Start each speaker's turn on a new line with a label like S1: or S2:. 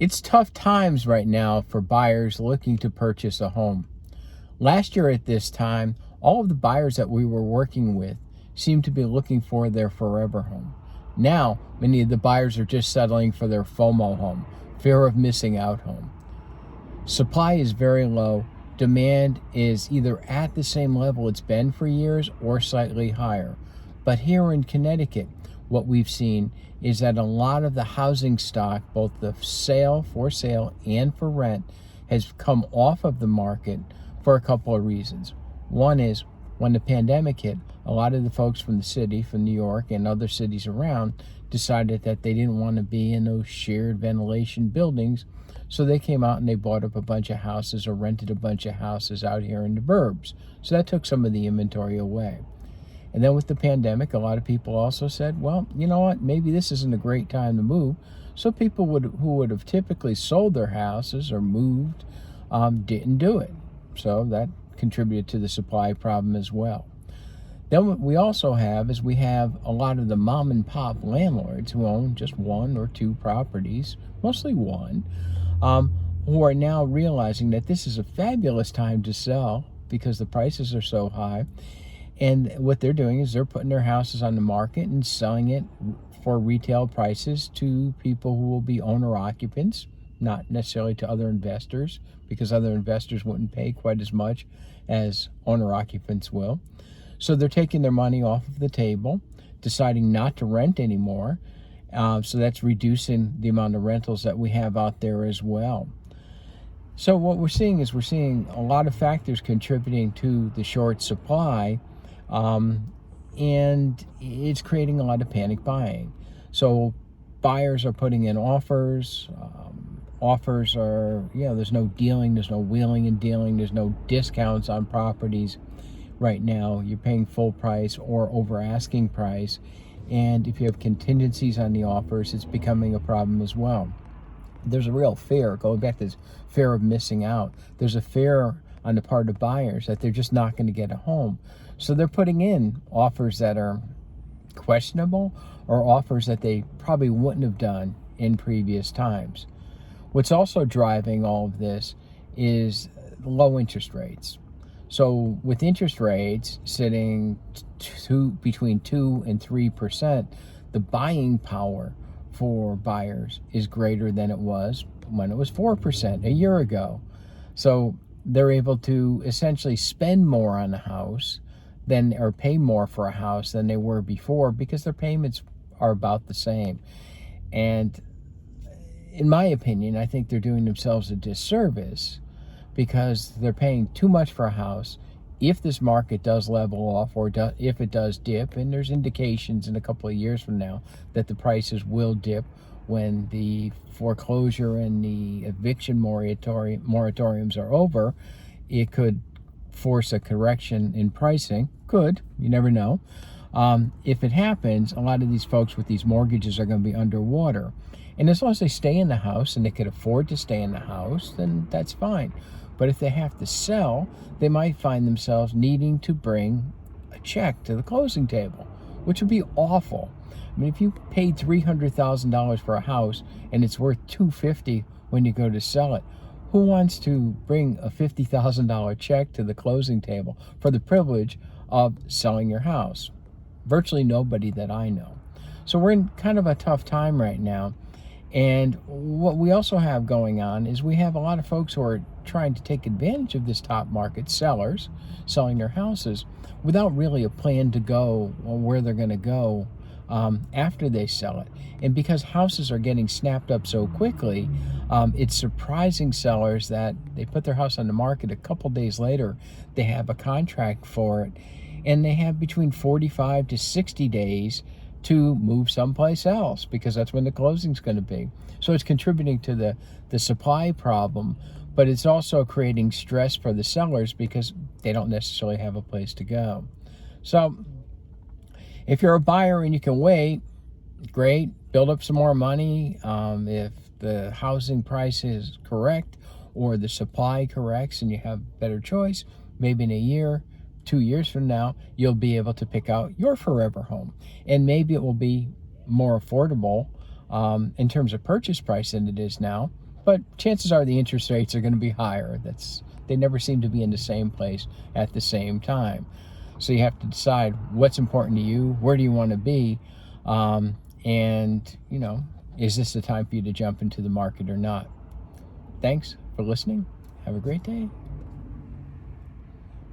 S1: It's tough times right now for buyers looking to purchase a home. Last year at this time, all of the buyers that we were working with seemed to be looking for their forever home. Now, many of the buyers are just settling for their FOMO home, fear of missing out home. Supply is very low. Demand is either at the same level it's been for years or slightly higher. But here in Connecticut, what we've seen is that a lot of the housing stock, both the for sale and for rent, has come off of the market for a couple of reasons. One is when the pandemic hit, a lot of the folks from the city, from New York and other cities around, decided that they didn't want to be in those shared ventilation buildings. So they came out and they bought up a bunch of houses or rented a bunch of houses out here in the burbs. So that took some of the inventory away. And then with the pandemic, a lot of people also said, well, you know what, maybe this isn't a great time to move. So people who would have typically sold their houses or moved didn't do it. So that contributed to the supply problem as well. Then what we also have is we have a lot of the mom and pop landlords who own just one or two properties, mostly one, who are now realizing that this is a fabulous time to sell because the prices are so high. And what they're doing is they're putting their houses on the market and selling it for retail prices to people who will be owner occupants, not necessarily to other investors, because other investors wouldn't pay quite as much as owner occupants will. So they're taking their money off of the table, deciding not to rent anymore. So that's reducing the amount of rentals that we have out there as well. So what we're seeing is a lot of factors contributing to the short supply, and it's creating a lot of panic buying. So buyers are putting in offers. Offers are, there's no dealing, there's no wheeling and dealing, there's no discounts on properties. Right now, you're paying full price or over asking price. And if you have contingencies on the offers, it's becoming a problem as well. There's a real fear, going back to this fear of missing out. There's a fear on the part of buyers that they're just not going to get a home. So they're putting in offers that are questionable or offers that they probably wouldn't have done in previous times. What's also driving all of this is low interest rates. So with interest rates sitting between 2 and 3%, the buying power for buyers is greater than it was when it was 4% a year ago. So they're able to essentially spend more on a house or pay more for a house than they were before because their payments are about the same. And in my opinion, I think they're doing themselves a disservice because they're paying too much for a house. If this market does level off or if it does dip, and there's indications in a couple of years from now that the prices will dip when the foreclosure and the eviction moratoriums are over, it could force a correction in pricing. Could, you never know. If it happens, a lot of these folks with these mortgages are going to be underwater. And as long as they stay in the house and they could afford to stay in the house, then that's fine. But if they have to sell, they might find themselves needing to bring a check to the closing table, which would be awful. I mean, if you paid $300,000 for a house and it's worth $250,000 when you go to sell it, who wants to bring a $50,000 check to the closing table for the privilege of selling your house? Virtually nobody that I know. So we're in kind of a tough time right now. And what we also have going on is we have a lot of folks who are trying to take advantage of this top market, sellers selling their houses without really a plan to go or where they're going to go after they sell it. And because houses are getting snapped up so quickly, it's surprising sellers that they put their house on the market a couple days later, they have a contract for it, and they have between 45 to 60 days to move someplace else because that's when the closing's going to be. So it's contributing to the supply problem, but it's also creating stress for the sellers because they don't necessarily have a place to go. So if you're a buyer and you can wait, great, build up some more money. If the housing price is correct or the supply corrects and you have better choice, maybe in a year, 2 years from now, you'll be able to pick out your forever home. And maybe it will be more affordable in terms of purchase price than it is now, But chances are the interest rates are going to be higher. They never seem to be in the same place at the same time. So you have to decide what's important to you, where do you want to be, and, is this the time for you to jump into the market or not? Thanks for listening. Have a great day.